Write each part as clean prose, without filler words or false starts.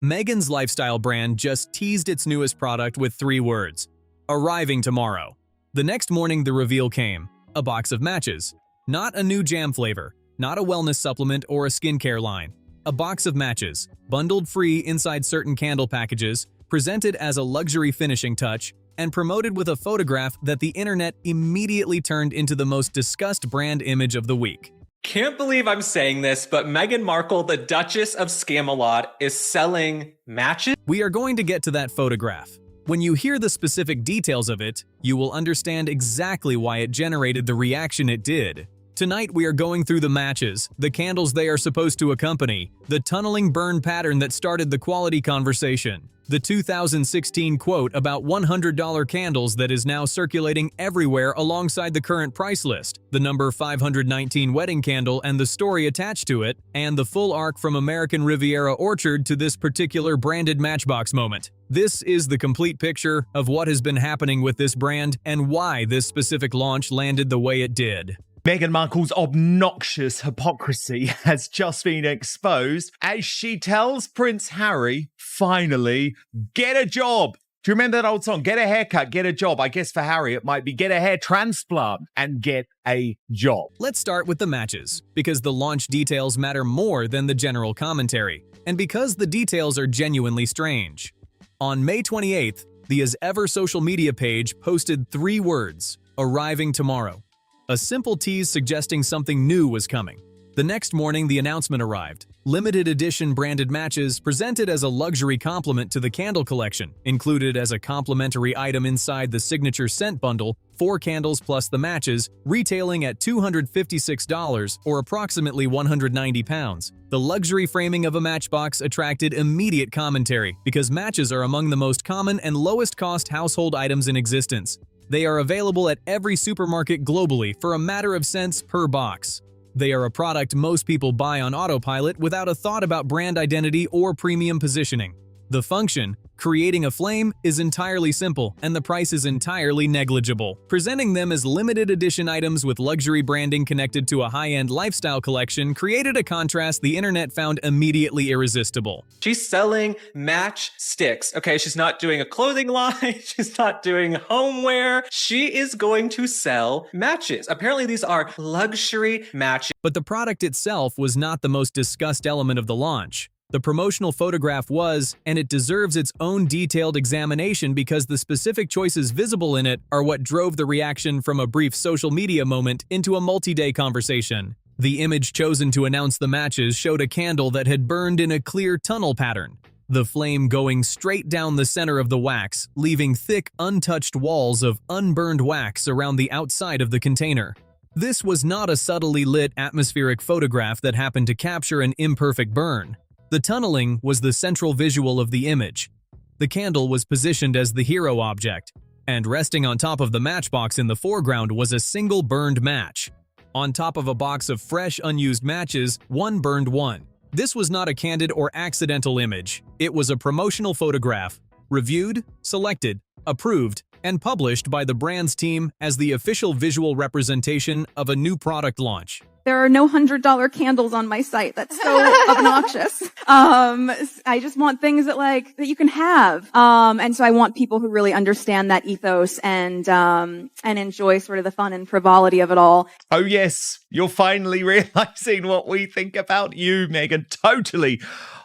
Meghan's lifestyle brand just teased its newest product with 3 words: arriving tomorrow. The next morning, the reveal came: a box of matches. Not a new jam flavor, not a wellness supplement or a skincare line. A box of matches, bundled free inside certain candle packages, presented as a luxury finishing touch, and promoted with a photograph that the internet immediately turned into the most discussed brand image of the week. Can't believe I'm saying this, but Meghan Markle, the Duchess of Scamalot, is selling matches? We are going to get to that photograph. When you hear the specific details of it, you will understand exactly why it generated the reaction it did. Tonight we are going through the matches, the candles they are supposed to accompany, the tunneling burn pattern that started the quality conversation, the 2016 quote about $100 candles that is now circulating everywhere alongside the current price list, the number 519 wedding candle and the story attached to it, and the full arc from American Riviera Orchard to this particular branded Matchbox moment. This is the complete picture of what has been happening with this brand and why this specific launch landed the way it did. Meghan Markle's obnoxious hypocrisy has just been exposed as she tells Prince Harry, finally, get a job. Do you remember that old song? Get a haircut, get a job. I guess for Harry, it might be get a hair transplant and get a job. Let's start with the matches, because the launch details matter more than the general commentary, and because the details are genuinely strange. On May 28th, the As Ever social media page posted 3 words: arriving tomorrow. A simple tease suggesting something new was coming. The next morning, the announcement arrived. Limited edition branded matches presented as a luxury complement to the candle collection, included as a complimentary item inside the signature scent bundle, 4 candles plus the matches, retailing at $256 or approximately 190 pounds. The luxury framing of a matchbox attracted immediate commentary because matches are among the most common and lowest cost household items in existence. They are available at every supermarket globally for a matter of cents per box. They are a product most people buy on autopilot without a thought about brand identity or premium positioning. The function, creating a flame, is entirely simple, and the price is entirely negligible. Presenting them as limited edition items with luxury branding connected to a high-end lifestyle collection created a contrast the internet found immediately irresistible. She's selling match sticks. Okay, she's not doing a clothing line. She's not doing homeware. She is going to sell matches. Apparently, these are luxury matches. But the product itself was not the most discussed element of the launch. The promotional photograph was, and it deserves its own detailed examination because the specific choices visible in it are what drove the reaction from a brief social media moment into a multi-day conversation. The image chosen to announce the matches showed a candle that had burned in a clear tunnel pattern, the flame going straight down the center of the wax, leaving thick, untouched walls of unburned wax around the outside of the container. This was not a subtly lit atmospheric photograph that happened to capture an imperfect burn. The tunneling was the central visual of the image. The candle was positioned as the hero object, and resting on top of the matchbox in the foreground was a single burned match. On top of a box of fresh, unused matches, one burned one. This was not a candid or accidental image. It was a promotional photograph, reviewed, selected, approved, and published by the brand's team as the official visual representation of a new product launch. There are no $100 candles on my site. That's so obnoxious. I just want things that you can have. And so I want people who really understand that ethos and enjoy sort of the fun and frivolity of it all. Oh yes, you're finally realizing what we think about you, Meghan. Totally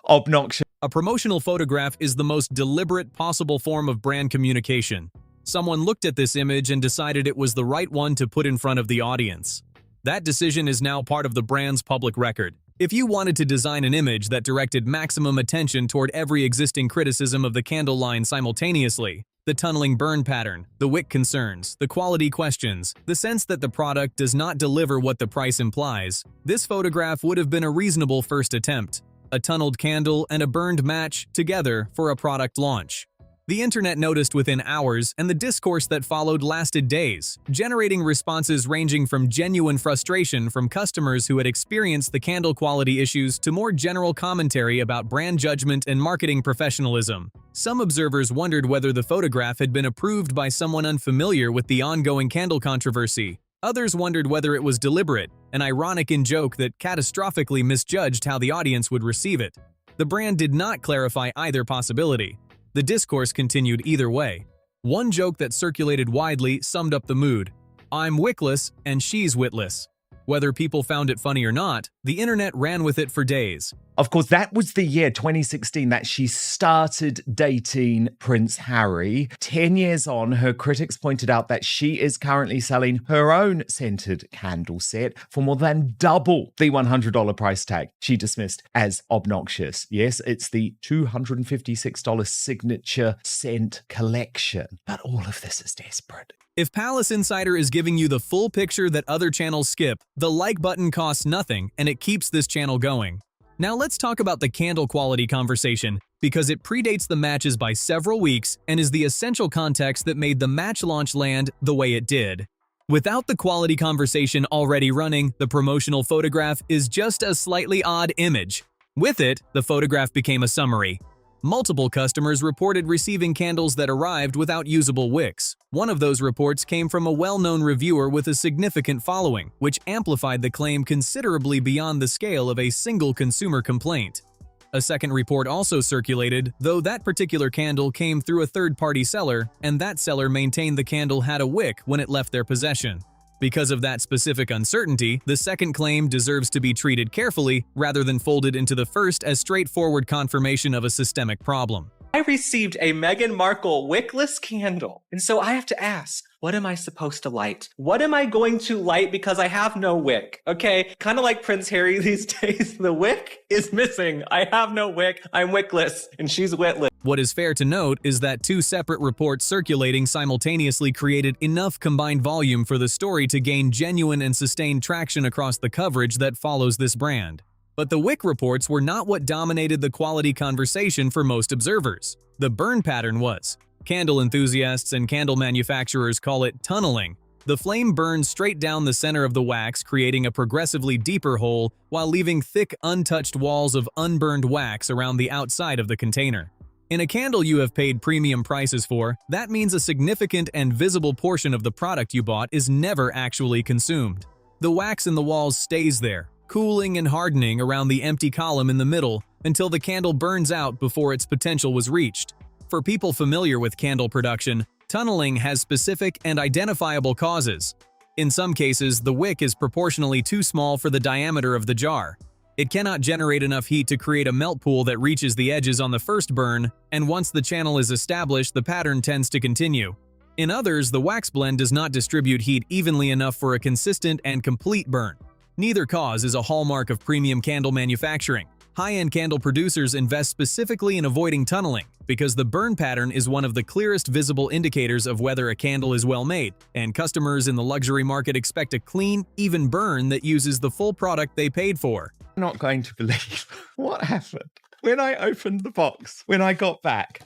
obnoxious. A promotional photograph is the most deliberate possible form of brand communication. Someone looked at this image and decided it was the right one to put in front of the audience. That decision is now part of the brand's public record. If you wanted to design an image that directed maximum attention toward every existing criticism of the candle line simultaneously, the tunneling burn pattern, the wick concerns, the quality questions, the sense that the product does not deliver what the price implies, this photograph would have been a reasonable first attempt. A tunneled candle and a burned match together for a product launch. The internet noticed within hours, and the discourse that followed lasted days, generating responses ranging from genuine frustration from customers who had experienced the candle quality issues to more general commentary about brand judgment and marketing professionalism. Some observers wondered whether the photograph had been approved by someone unfamiliar with the ongoing candle controversy. Others wondered whether it was deliberate, an ironic in-joke that catastrophically misjudged how the audience would receive it. The brand did not clarify either possibility. The discourse continued either way. One joke that circulated widely summed up the mood: "I'm wickless and she's witless." Whether people found it funny or not, the internet ran with it for days. Of course, that was the year 2016 that she started dating Prince Harry. 10 years on, her critics pointed out that she is currently selling her own scented candle set for more than double the $100 price tag she dismissed as obnoxious. Yes, it's the $256 signature scent collection. But all of this is desperate. If Palace Insider is giving you the full picture that other channels skip, the like button costs nothing and it keeps this channel going. Now let's talk about the candle quality conversation, because it predates the matches by several weeks and is the essential context that made the match launch land the way it did. Without the quality conversation already running, the promotional photograph is just a slightly odd image. With it, the photograph became a summary. Multiple customers reported receiving candles that arrived without usable wicks. One of those reports came from a well-known reviewer with a significant following, which amplified the claim considerably beyond the scale of a single consumer complaint. A second report also circulated, though that particular candle came through a third-party seller, and that seller maintained the candle had a wick when it left their possession. Because of that specific uncertainty, the second claim deserves to be treated carefully rather than folded into the first as straightforward confirmation of a systemic problem. I received a Meghan Markle wickless candle, and so I have to ask, what am I supposed to light? What am I going to light because I have no wick? Okay, kind of like Prince Harry these days, the wick is missing. I have no wick, I'm wickless, and she's witless. What is fair to note is that two separate reports circulating simultaneously created enough combined volume for the story to gain genuine and sustained traction across the coverage that follows this brand. But the wick reports were not what dominated the quality conversation for most observers. The burn pattern was. Candle enthusiasts and candle manufacturers call it tunneling. The flame burns straight down the center of the wax, creating a progressively deeper hole while leaving thick, untouched walls of unburned wax around the outside of the container. In a candle you have paid premium prices for, that means a significant and visible portion of the product you bought is never actually consumed. The wax in the walls stays there, cooling and hardening around the empty column in the middle until the candle burns out before its potential was reached. For people familiar with candle production, tunneling has specific and identifiable causes. In some cases, the wick is proportionally too small for the diameter of the jar. It cannot generate enough heat to create a melt pool that reaches the edges on the first burn, and once the channel is established, the pattern tends to continue. In others, the wax blend does not distribute heat evenly enough for a consistent and complete burn. Neither cause is a hallmark of premium candle manufacturing. High-end candle producers invest specifically in avoiding tunneling because the burn pattern is one of the clearest visible indicators of whether a candle is well made, and customers in the luxury market expect a clean, even burn that uses the full product they paid for. I'm not going to believe what happened when I opened the box, when I got back.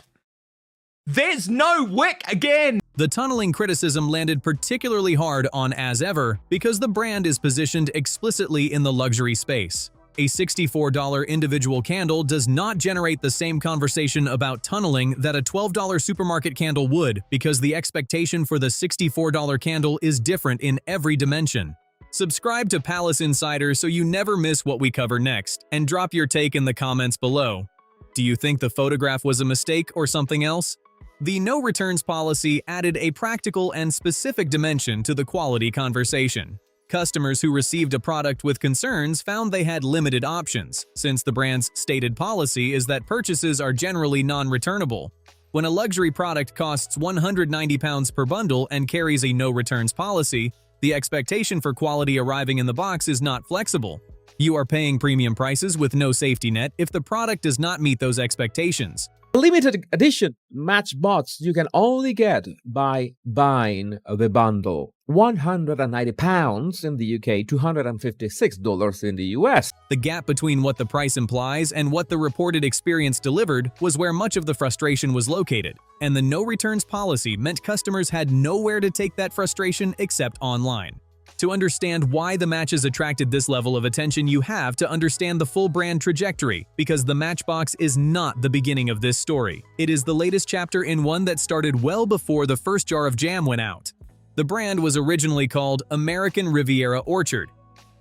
There's no wick again! The tunneling criticism landed particularly hard on As Ever because the brand is positioned explicitly in the luxury space. A $64 individual candle does not generate the same conversation about tunneling that a $12 supermarket candle would, because the expectation for the $64 candle is different in every dimension. Subscribe to Palace Insider so you never miss what we cover next, and drop your take in the comments below. Do you think the photograph was a mistake or something else? The no returns policy added a practical and specific dimension to the quality conversation. Customers who received a product with concerns found they had limited options, since the brand's stated policy is that purchases are generally non-returnable. When a luxury product costs £190 per bundle and carries a no returns policy, the expectation for quality arriving in the box is not flexible. You are paying premium prices with no safety net if the product does not meet those expectations. Limited edition matchbox you can only get by buying the bundle. £190 in the UK, $256 in the US. The gap between what the price implies and what the reported experience delivered was where much of the frustration was located, and the no returns policy meant customers had nowhere to take that frustration except online. To understand why the matches attracted this level of attention, you have to understand the full brand trajectory, because the Matchbox is not the beginning of this story. It is the latest chapter in one that started well before the first jar of jam went out. The brand was originally called American Riviera Orchard.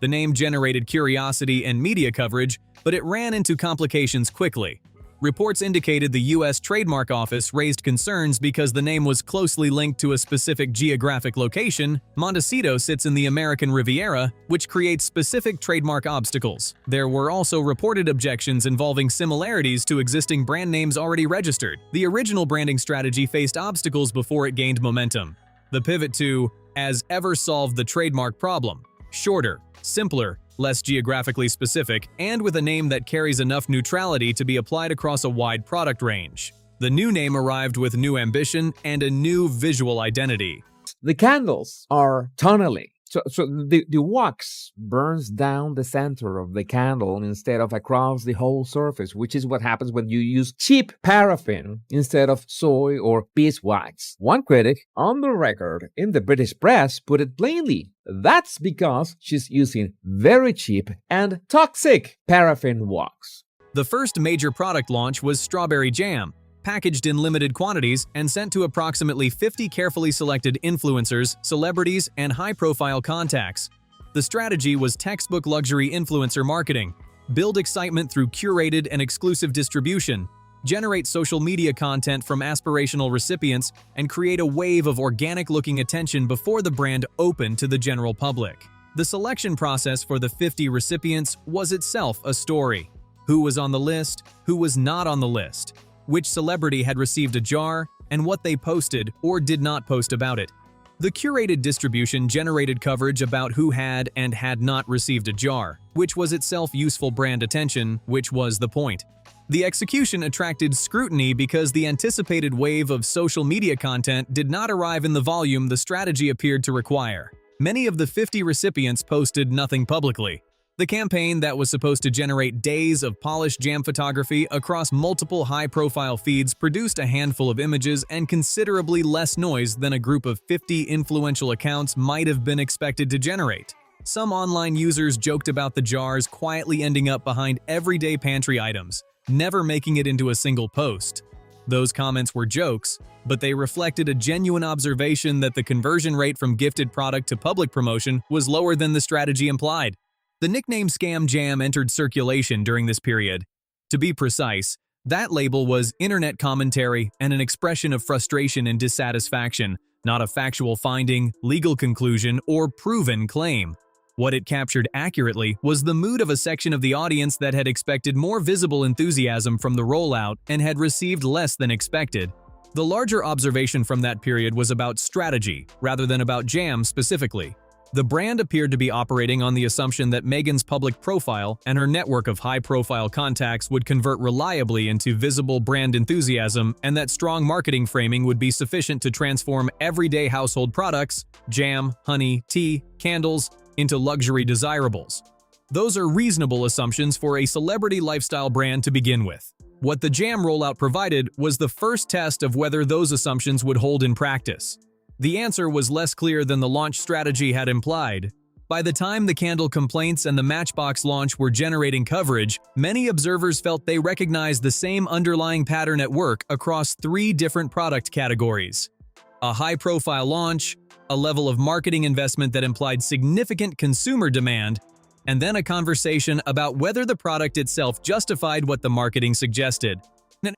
The name generated curiosity and media coverage, but it ran into complications quickly. Reports indicated the U.S. Trademark Office raised concerns because the name was closely linked to a specific geographic location. Montecito sits in the American Riviera, which creates specific trademark obstacles. There were also reported objections involving similarities to existing brand names already registered. The original branding strategy faced obstacles before it gained momentum. The pivot to As Ever solved the trademark problem. Shorter, simpler, less geographically specific, and with a name that carries enough neutrality to be applied across a wide product range. The new name arrived with new ambition and a new visual identity. The candles are tonally. So the wax burns down the center of the candle instead of across the whole surface, which is what happens when you use cheap paraffin instead of soy or beeswax. One critic on the record in the British press put it plainly. That's because she's using very cheap and toxic paraffin wax. The first major product launch was strawberry jam, packaged in limited quantities and sent to approximately 50 carefully selected influencers, celebrities, and high-profile contacts. The strategy was textbook luxury influencer marketing: build excitement through curated and exclusive distribution, generate social media content from aspirational recipients, and create a wave of organic-looking attention before the brand opened to the general public. The selection process for the 50 recipients was itself a story. Who was on the list? Who was not on the list? Which celebrity had received a jar, and what they posted or did not post about it. The curated distribution generated coverage about who had and had not received a jar, which was itself useful brand attention, which was the point. The execution attracted scrutiny because the anticipated wave of social media content did not arrive in the volume the strategy appeared to require. Many of the 50 recipients posted nothing publicly. The campaign that was supposed to generate days of polished jam photography across multiple high-profile feeds produced a handful of images and considerably less noise than a group of 50 influential accounts might have been expected to generate. Some online users joked about the jars quietly ending up behind everyday pantry items, never making it into a single post. Those comments were jokes, but they reflected a genuine observation that the conversion rate from gifted product to public promotion was lower than the strategy implied. The nickname Scam Jam entered circulation during this period. To be precise, that label was internet commentary and an expression of frustration and dissatisfaction, not a factual finding, legal conclusion, or proven claim. What it captured accurately was the mood of a section of the audience that had expected more visible enthusiasm from the rollout and had received less than expected. The larger observation from that period was about strategy, rather than about jam specifically. The brand appeared to be operating on the assumption that Meghan's public profile and her network of high-profile contacts would convert reliably into visible brand enthusiasm, and that strong marketing framing would be sufficient to transform everyday household products, jam, honey, tea, candles, into luxury desirables. Those are reasonable assumptions for a celebrity lifestyle brand to begin with. What the jam rollout provided was the first test of whether those assumptions would hold in practice. The answer was less clear than the launch strategy had implied. By the time the candle complaints and the Matchbox launch were generating coverage, many observers felt they recognized the same underlying pattern at work across 3 different product categories: a high-profile launch, a level of marketing investment that implied significant consumer demand, and then a conversation about whether the product itself justified what the marketing suggested.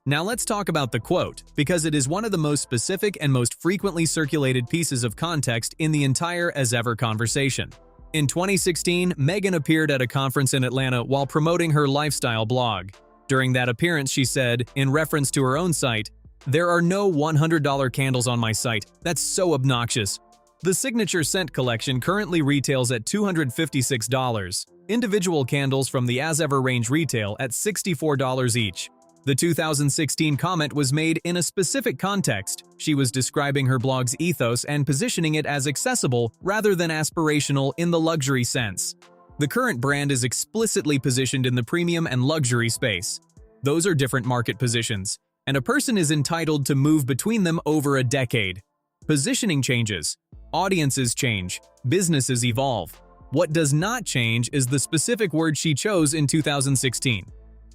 Now let's talk about the quote, because it is one of the most specific and most frequently circulated pieces of context in the entire As Ever conversation. In 2016, Meghan appeared at a conference in Atlanta while promoting her lifestyle blog. During that appearance, she said, in reference to her own site, "There are no $100 candles on my site. That's so obnoxious." The Signature Scent collection currently retails at $256. Individual candles from the As Ever range retail at $64 each. The 2016 comment was made in a specific context. She was describing her blog's ethos and positioning it as accessible rather than aspirational in the luxury sense. The current brand is explicitly positioned in the premium and luxury space. Those are different market positions, and a person is entitled to move between them over a decade. Positioning changes, audiences change, businesses evolve. What does not change is the specific word she chose in 2016.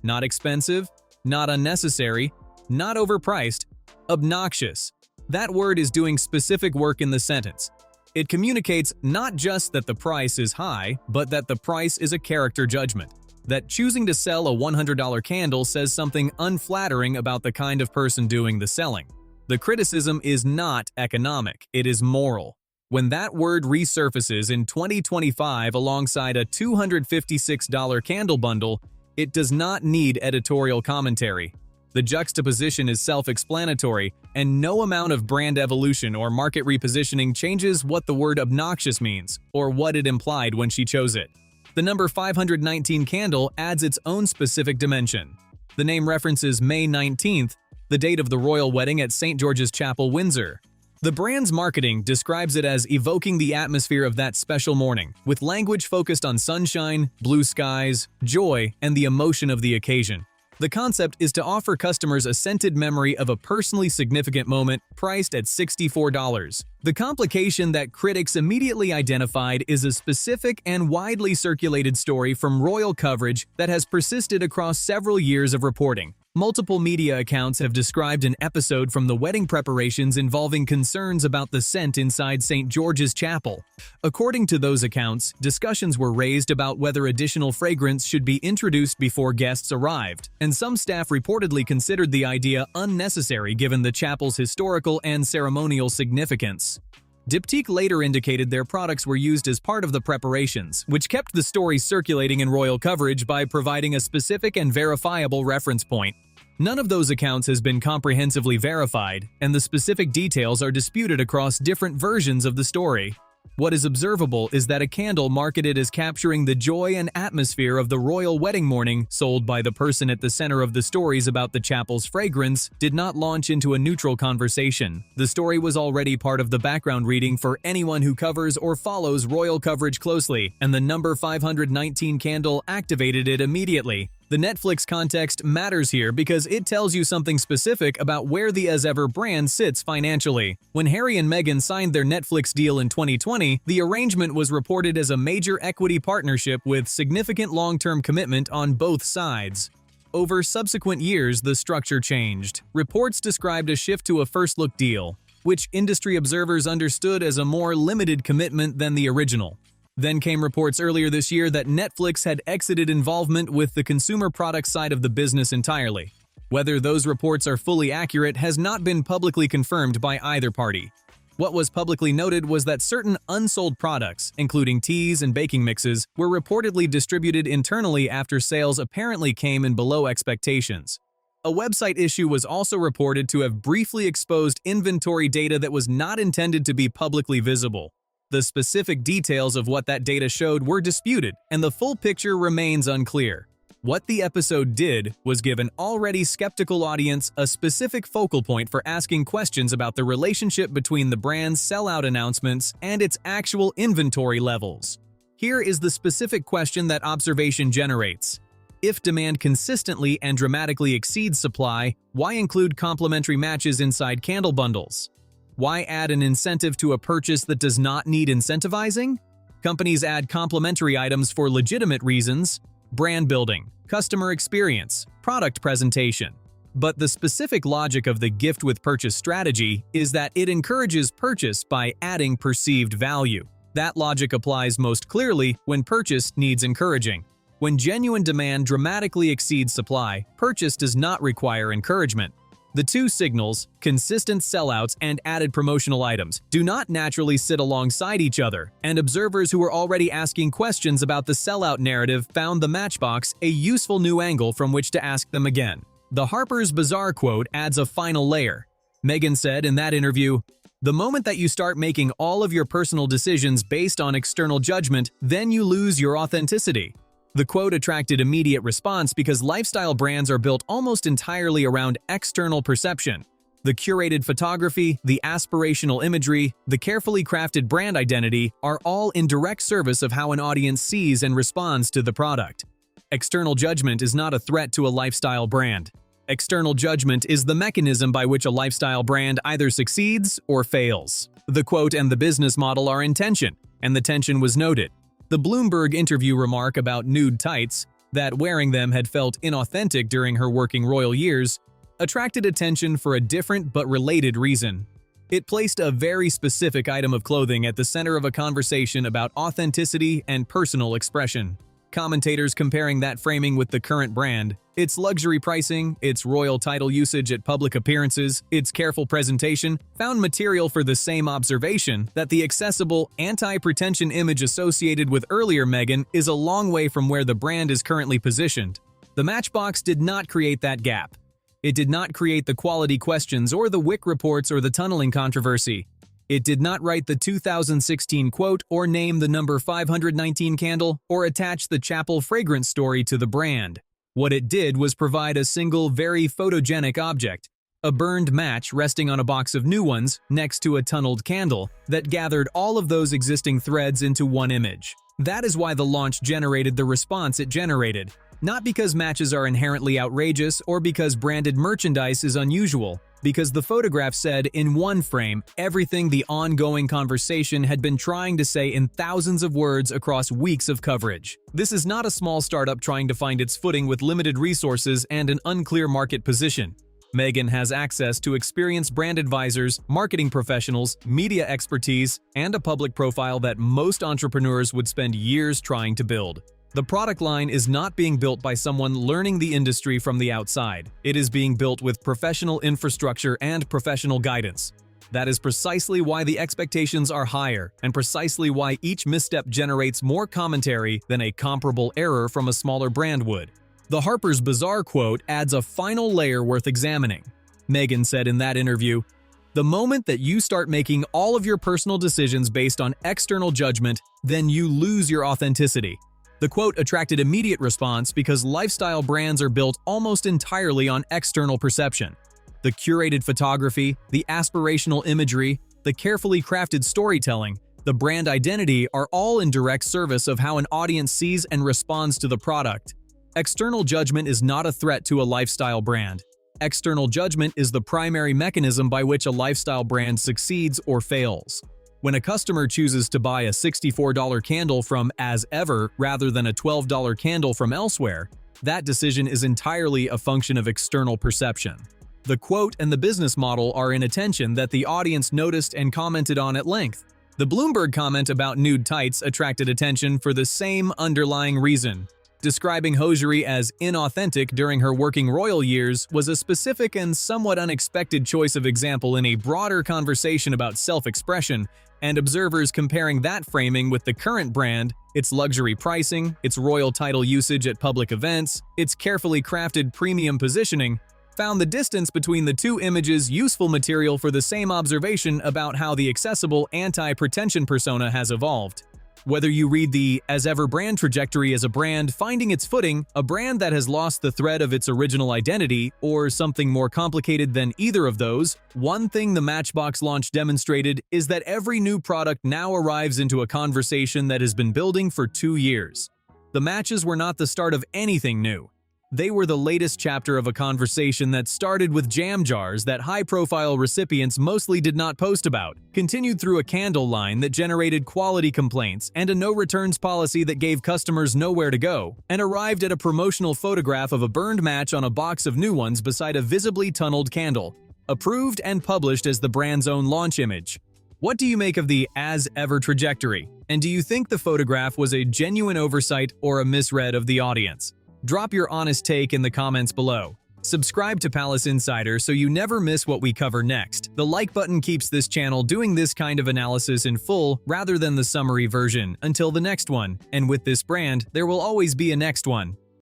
Not expensive, not unnecessary, not overpriced, obnoxious. That word is doing specific work in the sentence. It communicates not just that the price is high, but that the price is a character judgment. That choosing to sell a $100 candle says something unflattering about the kind of person doing the selling. The criticism is not economic, it is moral. When that word resurfaces in 2025 alongside a $256 candle bundle, it does not need editorial commentary. The juxtaposition is self-explanatory, and no amount of brand evolution or market repositioning changes what the word obnoxious means or what it implied when she chose it. The number 519 candle adds its own specific dimension. The name references May 19th, the date of the royal wedding at St. George's Chapel, Windsor. The brand's marketing describes it as evoking the atmosphere of that special morning, with language focused on sunshine, blue skies, joy, and the emotion of the occasion. The concept is to offer customers a scented memory of a personally significant moment priced at $64. The complication that critics immediately identified is a specific and widely circulated story from royal coverage that has persisted across several years of reporting. Multiple media accounts have described an episode from the wedding preparations involving concerns about the scent inside St. George's Chapel. According to those accounts, discussions were raised about whether additional fragrance should be introduced before guests arrived, and some staff reportedly considered the idea unnecessary given the chapel's historical and ceremonial significance. Diptyque later indicated their products were used as part of the preparations, which kept the story circulating in royal coverage by providing a specific and verifiable reference point. None of those accounts has been comprehensively verified, and the specific details are disputed across different versions of the story. What is observable is that a candle marketed as capturing the joy and atmosphere of the royal wedding morning, sold by the person at the center of the stories about the chapel's fragrance, did not launch into a neutral conversation. The story was already part of the background reading for anyone who covers or follows royal coverage closely, and the number 519 candle activated it immediately. The Netflix context matters here because it tells you something specific about where the As Ever brand sits financially. When Harry and Meghan signed their Netflix deal in 2020, the arrangement was reported as a major equity partnership with significant long-term commitment on both sides. Over subsequent years, the structure changed. Reports described a shift to a first-look deal, which industry observers understood as a more limited commitment than the original. Then came reports earlier this year that Netflix had exited involvement with the consumer products side of the business entirely. Whether those reports are fully accurate has not been publicly confirmed by either party. What was publicly noted was that certain unsold products, including teas and baking mixes, were reportedly distributed internally after sales apparently came in below expectations. A website issue was also reported to have briefly exposed inventory data that was not intended to be publicly visible. The specific details of what that data showed were disputed, and the full picture remains unclear. What the episode did was give an already skeptical audience a specific focal point for asking questions about the relationship between the brand's sellout announcements and its actual inventory levels. Here is the specific question that observation generates. If demand consistently and dramatically exceeds supply, why include complementary matches inside candle bundles? Why add an incentive to a purchase that does not need incentivizing? Companies add complementary items for legitimate reasons: brand building, customer experience, product presentation. But the specific logic of the gift with purchase strategy is that it encourages purchase by adding perceived value. That logic applies most clearly when purchase needs encouraging. When genuine demand dramatically exceeds supply, purchase does not require encouragement. The two signals, consistent sellouts and added promotional items, do not naturally sit alongside each other, and observers who were already asking questions about the sellout narrative found the matchbox a useful new angle from which to ask them again. The Harper's Bazaar quote adds a final layer. Meghan said in that interview, "The moment that you start making all of your personal decisions based on external judgment, then you lose your authenticity." The quote attracted immediate response because lifestyle brands are built almost entirely around external perception. The curated photography, the aspirational imagery, the carefully crafted brand identity are all in direct service of how an audience sees and responds to the product. External judgment is not a threat to a lifestyle brand. External judgment is the mechanism by which a lifestyle brand either succeeds or fails. The quote and the business model are in tension, and the tension was noted. The Bloomberg interview remark about nude tights, that wearing them had felt inauthentic during her working royal years, attracted attention for a different but related reason. It placed a very specific item of clothing at the center of a conversation about authenticity and personal expression. Commentators comparing that framing with the current brand, its luxury pricing, its royal title usage at public appearances, its careful presentation, found material for the same observation that the accessible, anti-pretension image associated with earlier Meghan is a long way from where the brand is currently positioned. The Matchbox did not create that gap. It did not create the quality questions or the Wick reports or the tunneling controversy. It did not write the 2016 quote or name the number 519 candle or attach the chapel fragrance story to the brand. What it did was provide a single, very photogenic object, a burned match resting on a box of new ones next to a tunneled candle that gathered all of those existing threads into one image. That is why the launch generated the response it generated. Not because matches are inherently outrageous or because branded merchandise is unusual. Because the photograph said in one frame everything the ongoing conversation had been trying to say in thousands of words across weeks of coverage. This is not a small startup trying to find its footing with limited resources and an unclear market position. Meghan has access to experienced brand advisors, marketing professionals, media expertise, and a public profile that most entrepreneurs would spend years trying to build. The product line is not being built by someone learning the industry from the outside. It is being built with professional infrastructure and professional guidance. That is precisely why the expectations are higher, and precisely why each misstep generates more commentary than a comparable error from a smaller brand would. The Harper's Bazaar quote adds a final layer worth examining. Meghan said in that interview, "The moment that you start making all of your personal decisions based on external judgment, then you lose your authenticity." The quote attracted immediate response because lifestyle brands are built almost entirely on external perception. The curated photography, the aspirational imagery, the carefully crafted storytelling, the brand identity are all in direct service of how an audience sees and responds to the product. External judgment is not a threat to a lifestyle brand. External judgment is the primary mechanism by which a lifestyle brand succeeds or fails. When a customer chooses to buy a $64 candle from As Ever rather than a $12 candle from elsewhere, that decision is entirely a function of external perception. The quote and the business model are in attention that the audience noticed and commented on at length. The Bloomberg comment about nude tights attracted attention for the same underlying reason. Describing hosiery as inauthentic during her working royal years was a specific and somewhat unexpected choice of example in a broader conversation about self-expression, and observers comparing that framing with the current brand, its luxury pricing, its royal title usage at public events, its carefully crafted premium positioning, found the distance between the two images useful material for the same observation about how the accessible anti-pretension persona has evolved. Whether you read the As Ever brand trajectory as a brand finding its footing, a brand that has lost the thread of its original identity, or something more complicated than either of those, one thing the Matchbox launch demonstrated is that every new product now arrives into a conversation that has been building for 2 years. The matches were not the start of anything new. They were the latest chapter of a conversation that started with jam jars that high-profile recipients mostly did not post about, continued through a candle line that generated quality complaints and a no-returns policy that gave customers nowhere to go, and arrived at a promotional photograph of a burned match on a box of new ones beside a visibly tunneled candle, approved and published as the brand's own launch image. What do you make of the As Ever trajectory? And do you think the photograph was a genuine oversight or a misread of the audience? Drop your honest take in the comments below. Subscribe to Palace Insider so you never miss what we cover next. The like button keeps this channel doing this kind of analysis in full rather than the summary version. Until the next one, and with this brand, there will always be a next one.